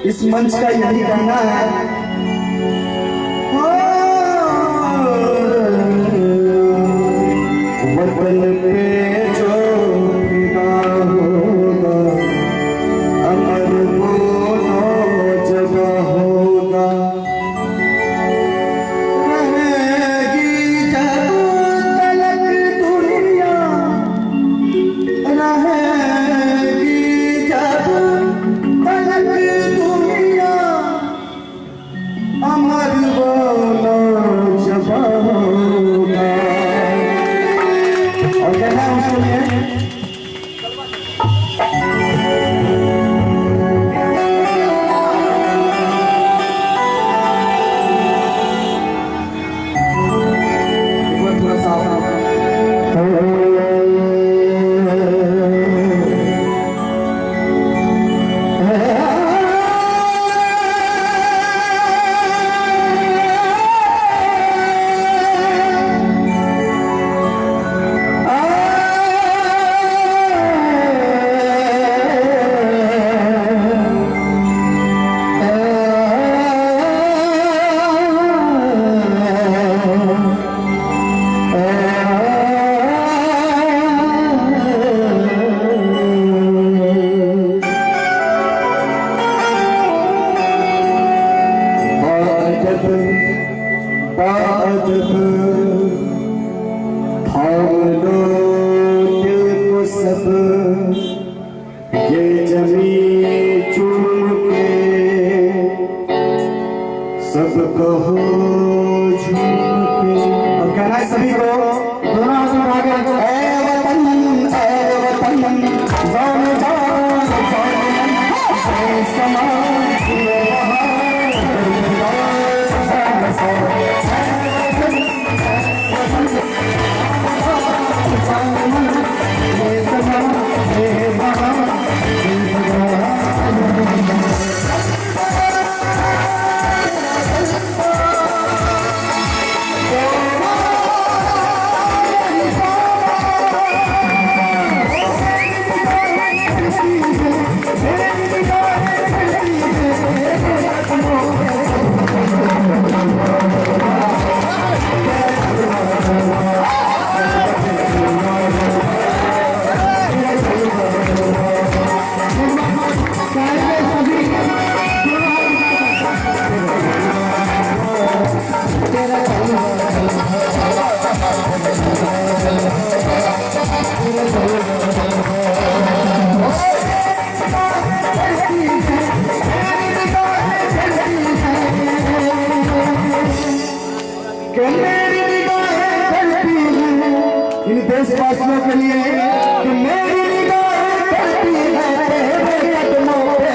इस मंच का यही कहना है, वतन पे जो फिदा होगा अमर वो जगह होगा, रहेगी जब तलक दुनिया, रहेगी जब तलक दुनिया, अमर वो जगह होगा। और कहना है उसके लिए थोड़ा सा ये जमीन चूम के सब कहो झूम के। और कहना है सभी को, दोनों हाथ उठा के, ऐ वतन जान इन देशवासियों के लिए कि मेरी निगाहें करती है तेरे कदमों पे।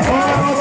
Oh,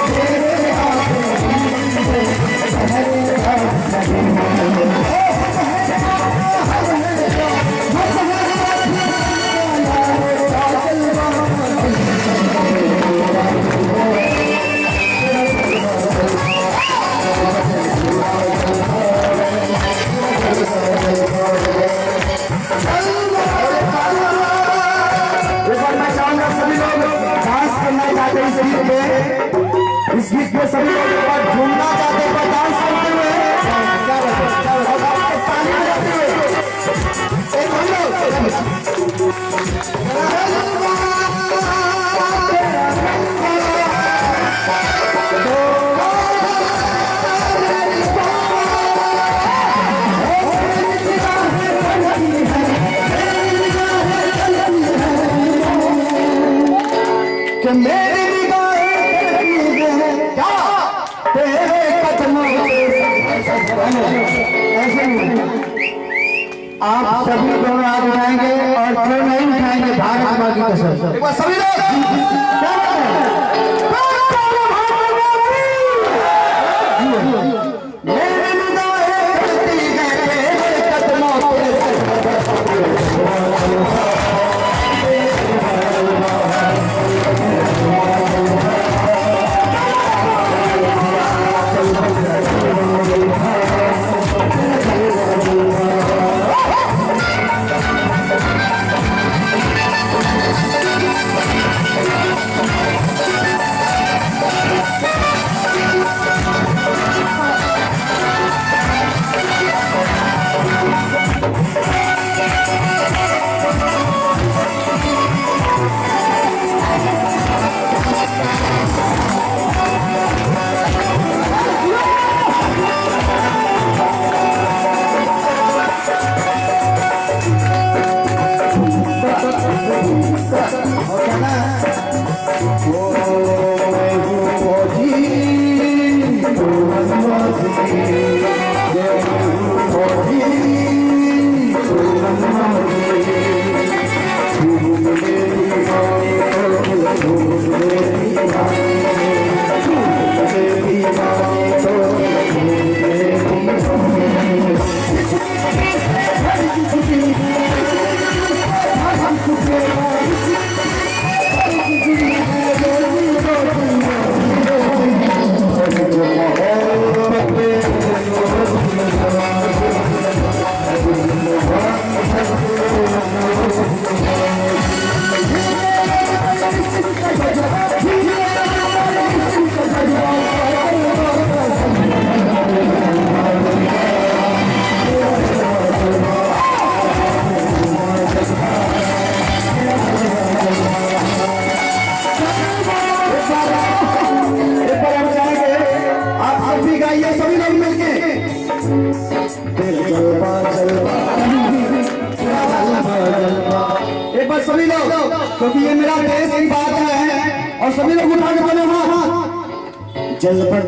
हेलो ऐसे नहीं, आप सभी दोनों हाथ उठाएंगे और जो नहीं उठाएंगे भारत माँ की कसम। एक बार सभी लोग सभी लोग, क्योंकि ये मेरा देश की बात है और सभी लोग उठा के बोले हाथ जल पर